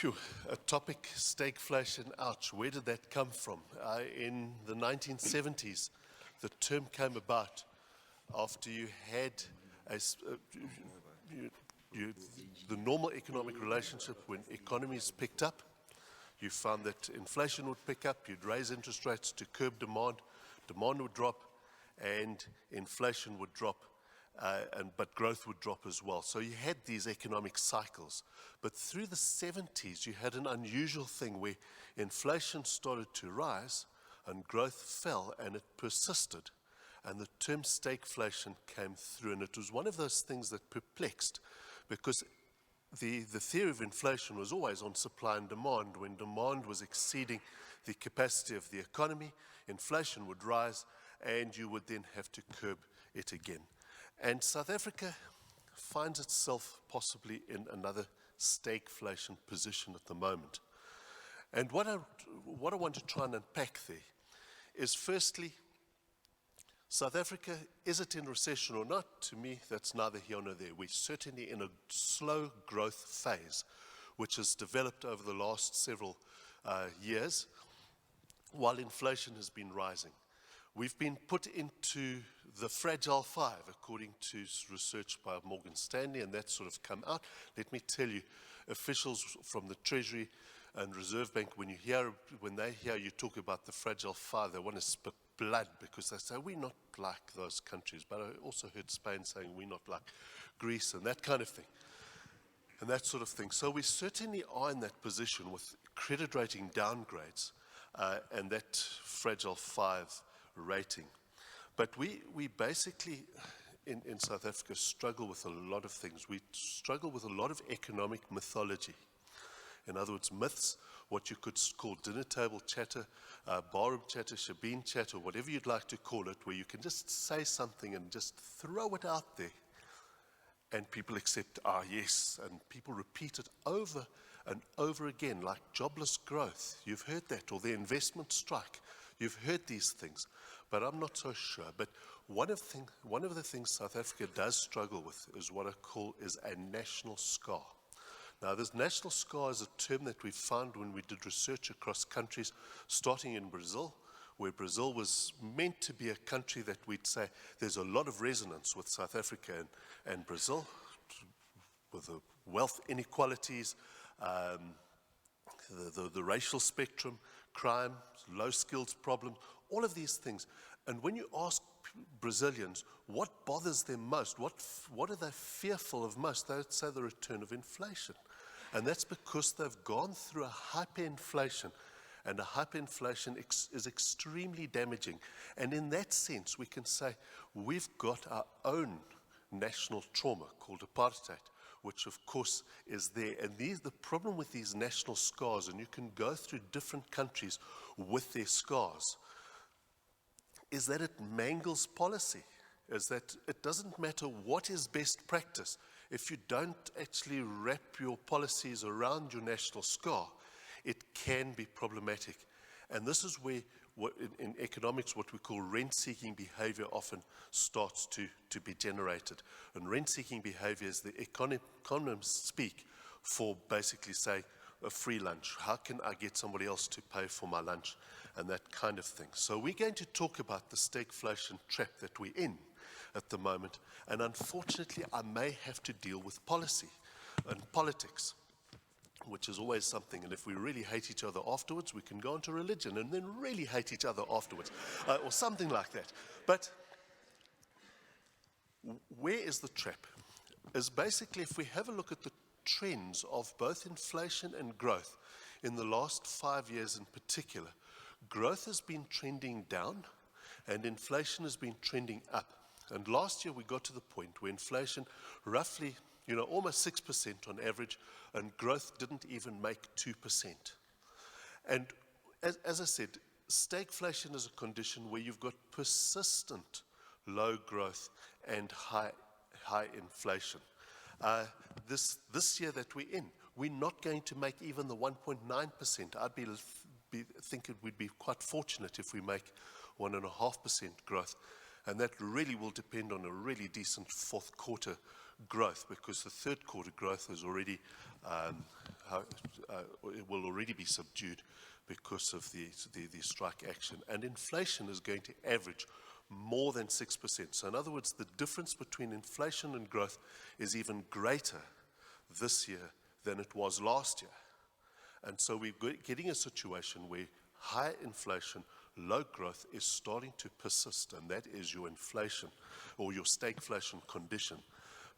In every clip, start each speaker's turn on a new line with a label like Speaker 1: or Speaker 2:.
Speaker 1: Phew, a topic, stagflation, ouch, where did that come from? In the 1970s, the term came about after you had the normal economic relationship when economies picked up. You found that inflation would pick up, you'd raise interest rates to curb demand, demand would drop, and inflation would drop, but growth would drop as well. So you had these economic cycles. But through the 70s, you had an unusual thing where inflation started to rise and growth fell, and it persisted. And the term stagflation came through, and it was one of those things that perplexed, because the theory of inflation was always on supply and demand. When demand was exceeding the capacity of the economy, inflation would rise, and you would then have to curb it again. And South Africa finds itself possibly in another stagflation position at the moment. And what I want to try and unpack there is, firstly, South Africa, is it in recession or not? To me, that's neither here nor there. We're certainly in a slow growth phase, which has developed over the last several years, while inflation has been rising. We've been put into the fragile five, according to research by Morgan Stanley, and that's sort of come out. Let me tell you, officials from the Treasury and Reserve Bank, when they hear you talk about the fragile five, they want to spit blood, because they say, we're not like those countries. But I also heard Spain saying we're not like Greece and that kind of thing, and that sort of thing. So we certainly are in that position with credit rating downgrades and that fragile five rating. But we basically, in South Africa, struggle with a lot of things. We struggle with a lot of economic mythology. In other words, myths, what you could call dinner table chatter, barroom chatter, shebeen chatter, whatever you'd like to call it, where you can just say something and just throw it out there, and people accept, yes, and people repeat it over and over again, like jobless growth. You've heard that, or the investment strike. You've heard these things, but I'm not so sure. But one of the things South Africa does struggle with is what I call is a national scar. Now, this national scar is a term that we found when we did research across countries, starting in Brazil, where Brazil was meant to be a country that we'd say there's a lot of resonance with South Africa and Brazil, with the wealth inequalities, the racial spectrum, crime, low skills problem, all of these things. And when you ask Brazilians what bothers them most, what are they fearful of most, they would say the return of inflation. And that's because they've gone through a hyperinflation, and a hyperinflation is extremely damaging. And in that sense, we can say we've got our own national trauma called apartheid, which of course is there. And the problem with these national scars, and you can go through different countries with their scars, is that it mangles policy, is that it doesn't matter what is best practice. If you don't actually wrap your policies around your national scar, it can be problematic. And this is where, in economics, what we call rent-seeking behavior often starts to be generated. And rent-seeking behavior is the economists speak for basically say a free lunch. How can I get somebody else to pay for my lunch? And that kind of thing. So we're going to talk about the stagflation trap that we're in at the moment. And unfortunately, I may have to deal with policy and politics, which is always something. And if we really hate each other afterwards, we can go into religion and then really hate each other afterwards, or something like that. But where is the trap? Is basically, if we have a look at the trends of both inflation and growth in the last 5 years in particular, growth has been trending down and inflation has been trending up. And last year we got to the point where inflation roughly, almost 6% on average, and growth didn't even make 2%. And as I said, stagflation is a condition where you've got persistent low growth and high inflation. This year that we're in, we're not going to make even the 1.9%. I'd be thinking we'd be quite fortunate if we make 1.5% growth. And that really will depend on a really decent fourth quarter growth, because the third quarter growth is already, it will already be subdued because of the strike action. And inflation is going to average more than 6%. So in other words, the difference between inflation and growth is even greater this year than it was last year. And so we're getting a situation where high inflation, low growth is starting to persist, and that is your inflation or your stagflation condition.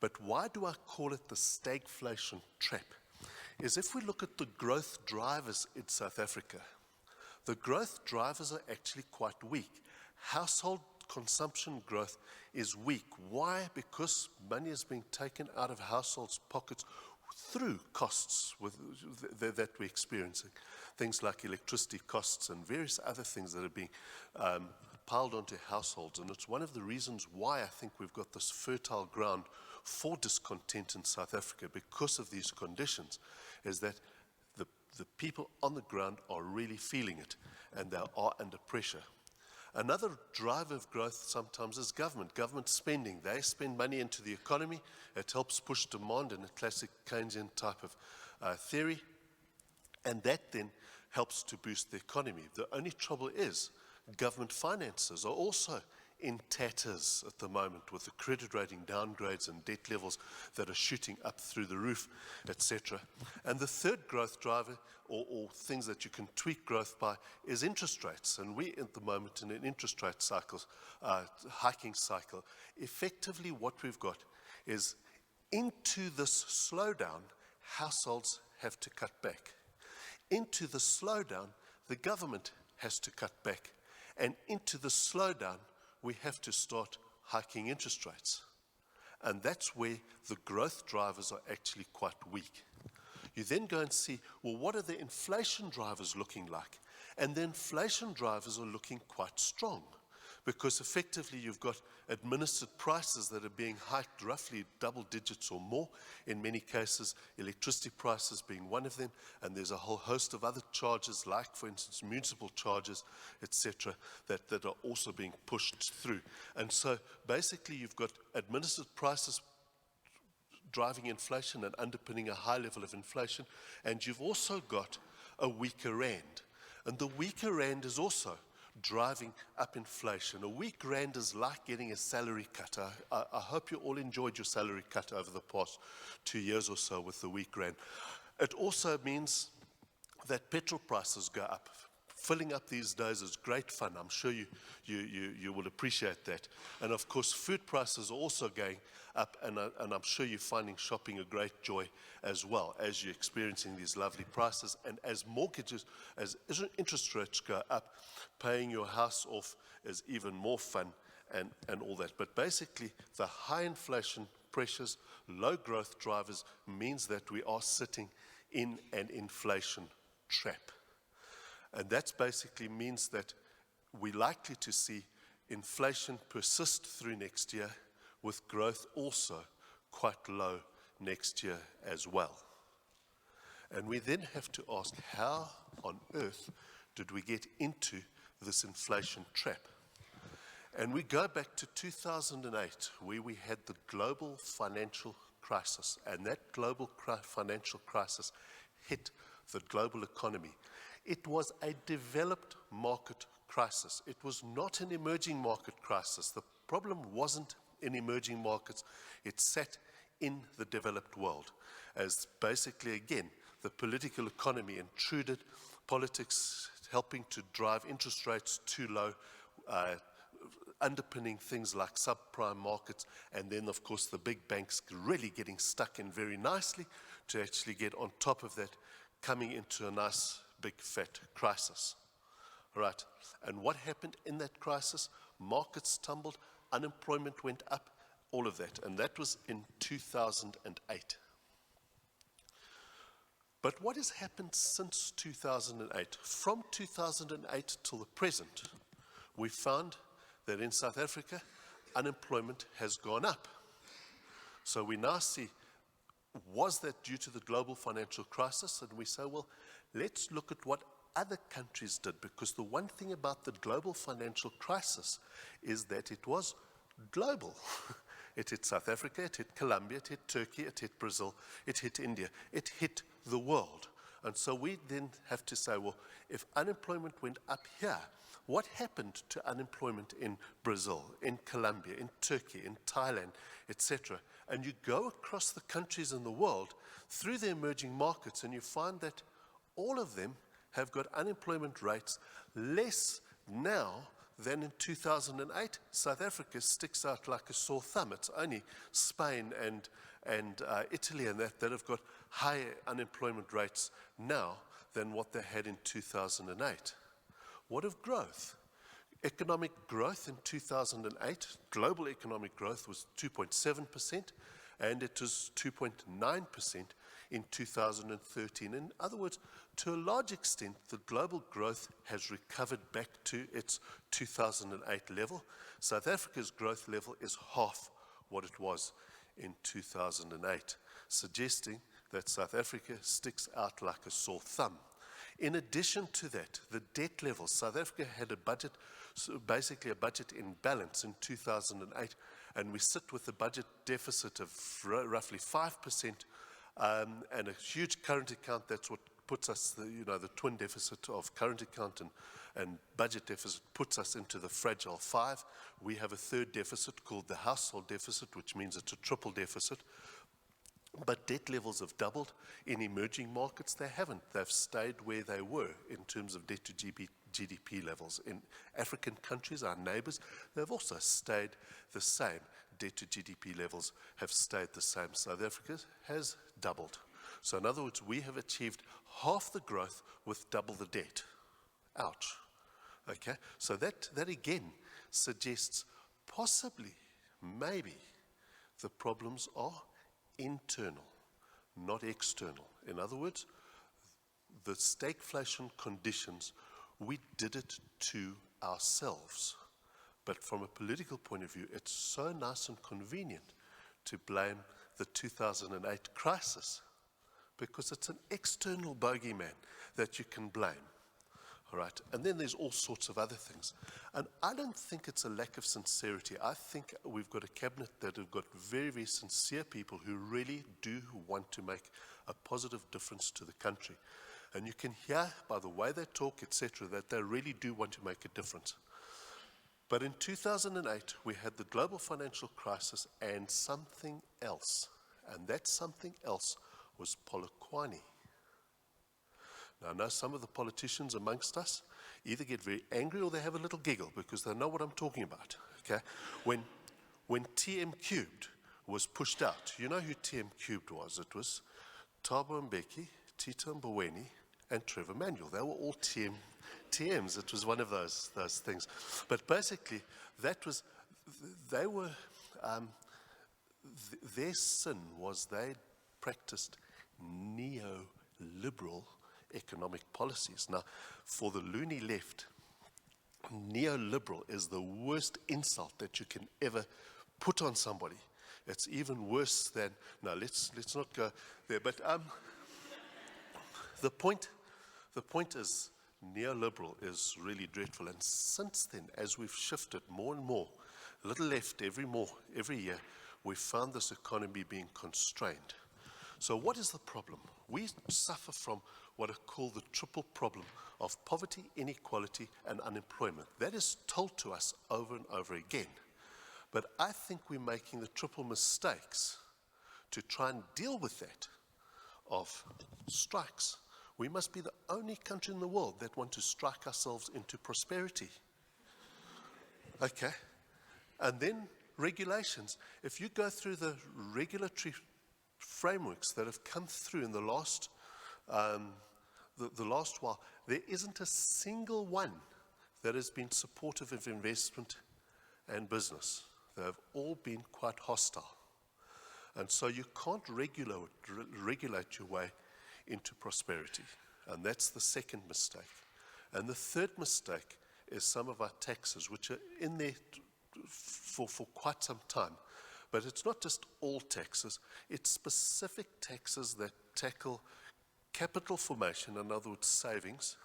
Speaker 1: But why do I call it the stagflation trap? Is if we look at the growth drivers in South Africa, the growth drivers are actually quite weak. Household consumption growth is weak. Why? Because money is being taken out of households' pockets through costs that we're experiencing. Things like electricity costs and various other things that are being piled onto households. And it's one of the reasons why I think we've got this fertile ground for discontent in South Africa, because of these conditions, is that the people on the ground are really feeling it, and they are under pressure. Another driver of growth sometimes is government spending. They spend money into the economy. It helps push demand in a classic Keynesian type of theory, and that then helps to boost the economy. The only trouble is government finances are also in tatters at the moment, with the credit rating downgrades and debt levels that are shooting up through the roof, etc. And the third growth driver, or things that you can tweak growth by, is interest rates. And we're at the moment in an interest rate cycle, hiking cycle. Effectively what we've got is, into this slowdown, households have to cut back. Into the slowdown, the government has to cut back. And into the slowdown, we have to start hiking interest rates. And that's where the growth drivers are actually quite weak. You then go and see, well, what are the inflation drivers looking like? And the inflation drivers are looking quite strong, because effectively you've got administered prices that are being hiked roughly double digits or more. In many cases, electricity prices being one of them, and there's a whole host of other charges, like, for instance, municipal charges, etc., that are also being pushed through. And so basically you've got administered prices driving inflation and underpinning a high level of inflation, and you've also got a weaker rand. And the weaker rand is also driving up inflation. A weak rand is like getting a salary cut. I hope you all enjoyed your salary cut over the past 2 years or so with the weak rand. It also means that petrol prices go up. Filling up these days is great fun. I'm sure you will appreciate that. And of course, food prices are also going up, and I'm sure you're finding shopping a great joy as well, as you're experiencing these lovely prices. And as interest rates go up, paying your house off is even more fun, and all that. But basically, the high inflation pressures, low growth drivers, means that we are sitting in an inflation trap. And that basically means that we're likely to see inflation persist through next year, with growth also quite low next year as well. And we then have to ask, how on earth did we get into this inflation trap? And we go back to 2008, where we had the global financial crisis, and that global financial crisis hit the global economy. It was a developed market crisis. It was not an emerging market crisis. The problem wasn't in emerging markets. It sat in the developed world, as basically, again, the political economy intruded, politics helping to drive interest rates too low, underpinning things like subprime markets, and then, of course, the big banks really getting stuck in very nicely to actually get on top of that, coming into a nice big fat crisis. All right. And what happened in that crisis? Markets tumbled, unemployment went up, all of that. And that was in 2008. But what has happened since 2008? From 2008 till the present, we found that in South Africa, unemployment has gone up. So we now see, was that due to the global financial crisis? And we say, well, let's look at what other countries did, because the one thing about the global financial crisis is that it was global. It hit South Africa, it hit Colombia, it hit Turkey, it hit Brazil, it hit India, it hit the world. And so we then have to say, well, if unemployment went up here, what happened to unemployment in Brazil, in Colombia, in Turkey, in Thailand, etc.? And you go across the countries in the world through the emerging markets and you find that all of them have got unemployment rates less now than in 2008. South Africa sticks out like a sore thumb. It's only Spain and Italy and that have got higher unemployment rates now than what they had in 2008. What of growth? Economic growth in 2008, global economic growth was 2.7%, and it was 2.9% in 2013. In other words, to a large extent, the global growth has recovered back to its 2008 level. South Africa's growth level is half what it was in 2008, suggesting that South Africa sticks out like a sore thumb. In addition to that, the debt levels, South Africa had a budget, basically a budget in balance in 2008, and we sit with a budget deficit of roughly 5%, and a huge current account. That's what puts us, the twin deficit of current account and budget deficit puts us into the fragile 5. We have a third deficit called the household deficit, which means it's a triple deficit. But debt levels have doubled. In emerging markets, they haven't. They've stayed where they were in terms of debt to GDP levels. In African countries, our neighbors, they've also stayed the same. Debt to GDP levels have stayed the same. South Africa has doubled. So in other words, we have achieved half the growth with double the debt. Ouch. Okay, so that again suggests possibly, maybe, the problems are internal, not external. In other words, the stagflation conditions, we did it to ourselves. But from a political point of view, it's so nice and convenient to blame the 2008 crisis because it's an external bogeyman that you can blame. All right, and then there's all sorts of other things. And I don't think it's a lack of sincerity. I think we've got a cabinet that have got very, very sincere people who really do want to make a positive difference to the country. And you can hear by the way they talk, etc., that they really do want to make a difference. But in 2008, we had the global financial crisis and something else. And that something else was Polokwane. Now, I know some of the politicians amongst us either get very angry or they have a little giggle because they know what I'm talking about. Okay? When TM Cubed was pushed out, you know who TM Cubed was? It was Thabo Mbeki, Tito Mboweni, and Trevor Manuel. They were all TMs. It was one of those things. But basically, their sin was they practiced neoliberal economic policies. Now, for the loony left, neoliberal is the worst insult that you can ever put on somebody. It's even worse than, no, let's not go there. But the point is, neoliberal is really dreadful. And since then, as we've shifted more and more, a little left every year, we've found this economy being constrained. So what is the problem? We suffer from what are called the triple problem of poverty, inequality, and unemployment. That is told to us over and over again. But I think we're making the triple mistakes to try and deal with that of strikes. We must be the only country in the world that want to strike ourselves into prosperity. Okay? And then regulations. If you go through the regulatory frameworks that have come through in the last while, there isn't a single one that has been supportive of investment and business. They have all been quite hostile. And so you can't regulate your way into prosperity. And that's the second mistake. And the third mistake is some of our taxes, which are in there for quite some time. But it's not just all taxes, it's specific taxes that tackle capital formation, in other words, savings,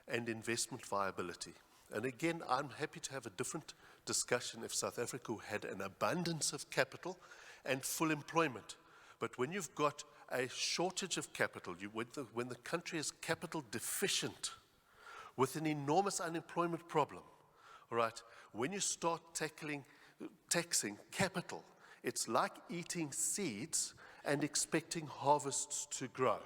Speaker 1: and investment viability. And again, I'm happy to have a different discussion if South Africa had an abundance of capital and full employment. But when you've got a shortage of capital, when the country is capital deficient with an enormous unemployment problem, all right, when you start taxing capital, it's like eating seeds and expecting harvests to grow.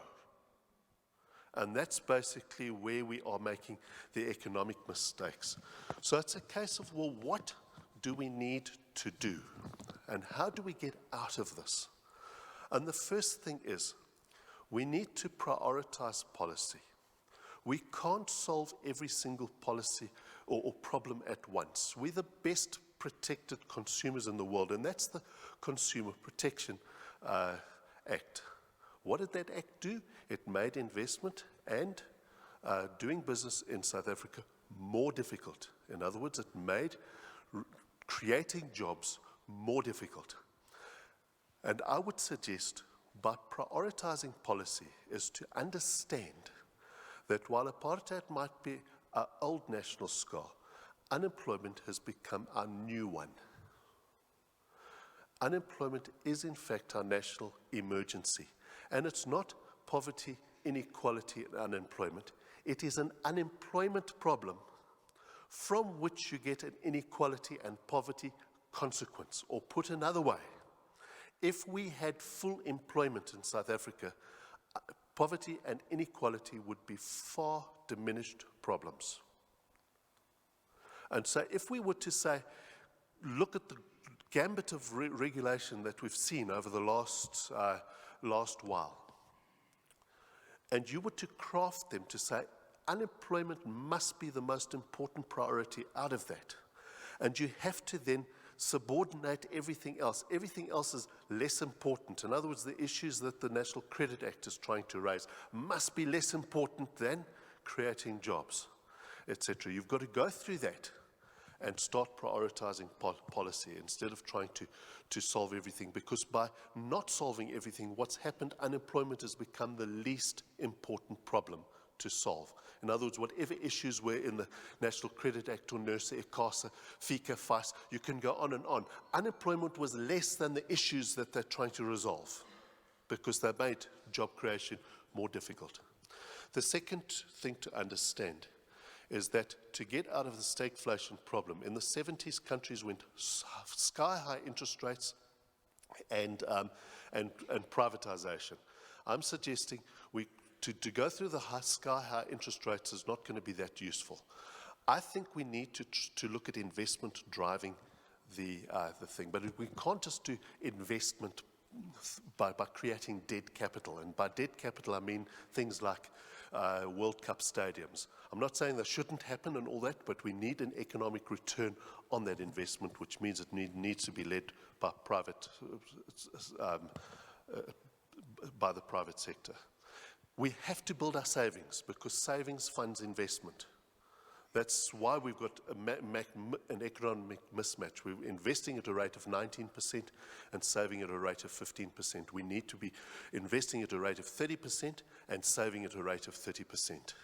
Speaker 1: And that's basically where we are making the economic mistakes. So it's a case of, well, what do we need to do? And how do we get out of this? And the first thing is, we need to prioritize policy. We can't solve every single policy or problem at once. We're the best protected consumers in the world, and that's the Consumer Protection Act. What did that act do? It made investment and doing business in South Africa more difficult. In other words, it made creating jobs more difficult. And I would suggest, by prioritizing policy, is to understand that while apartheid might be an old national scar, unemployment has become a new one. Unemployment is in fact our national emergency. And it's not poverty, inequality, and unemployment. It is an unemployment problem from which you get an inequality and poverty consequence. Or put another way, if we had full employment in South Africa, poverty and inequality would be far diminished problems. And so if we were to say, look at the gambit of regulation that we've seen over the last while, and you were to craft them to say unemployment must be the most important priority out of that, and you have to then subordinate everything else. Everything else is less important. In other words, the issues that the National Credit Act is trying to raise must be less important than creating jobs, etc. You've got to go through that and start prioritizing policy instead of trying to solve everything. Because by not solving everything, what's happened, unemployment has become the least important problem to solve. In other words, whatever issues were in the National Credit Act or NERSA, ICASA, FICA, FICE, you can go on and on. Unemployment was less than the issues that they're trying to resolve because they made job creation more difficult. The second thing to understand is that to get out of the stagflation problem, in the 70s, countries went sky-high interest rates and privatization. I'm suggesting to go through the sky-high interest rates is not going to be that useful. I think we need to look at investment driving the thing, but we can't just do investment by creating dead capital. And by dead capital, I mean things like World Cup stadiums. I'm not saying that shouldn't happen and all that, but we need an economic return on that investment, which means it needs to be led by by the private sector. We have to build our savings because savings funds investment. That's why we've got an economic mismatch. We're investing at a rate of 19% and saving at a rate of 15%. We need to be investing at a rate of 30% and saving at a rate of 30%.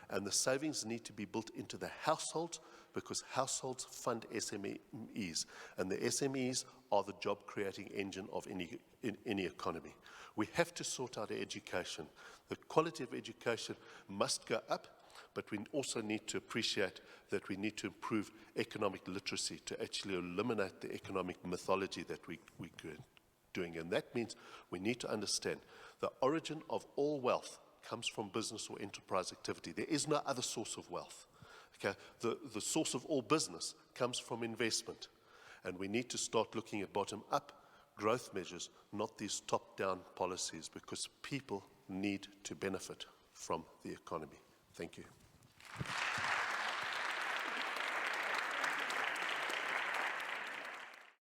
Speaker 1: And the savings need to be built into the households because households fund SMEs. And the SMEs are the job-creating engine of any economy. We have to sort out our education. The quality of education must go up, but we also need to appreciate that we need to improve economic literacy to actually eliminate the economic mythology that we're doing. And that means we need to understand the origin of all wealth comes from business or enterprise activity. There is no other source of wealth. Okay? The source of all business comes from investment. And we need to start looking at bottom-up growth measures, not these top-down policies, because people need to benefit from the economy. Thank you.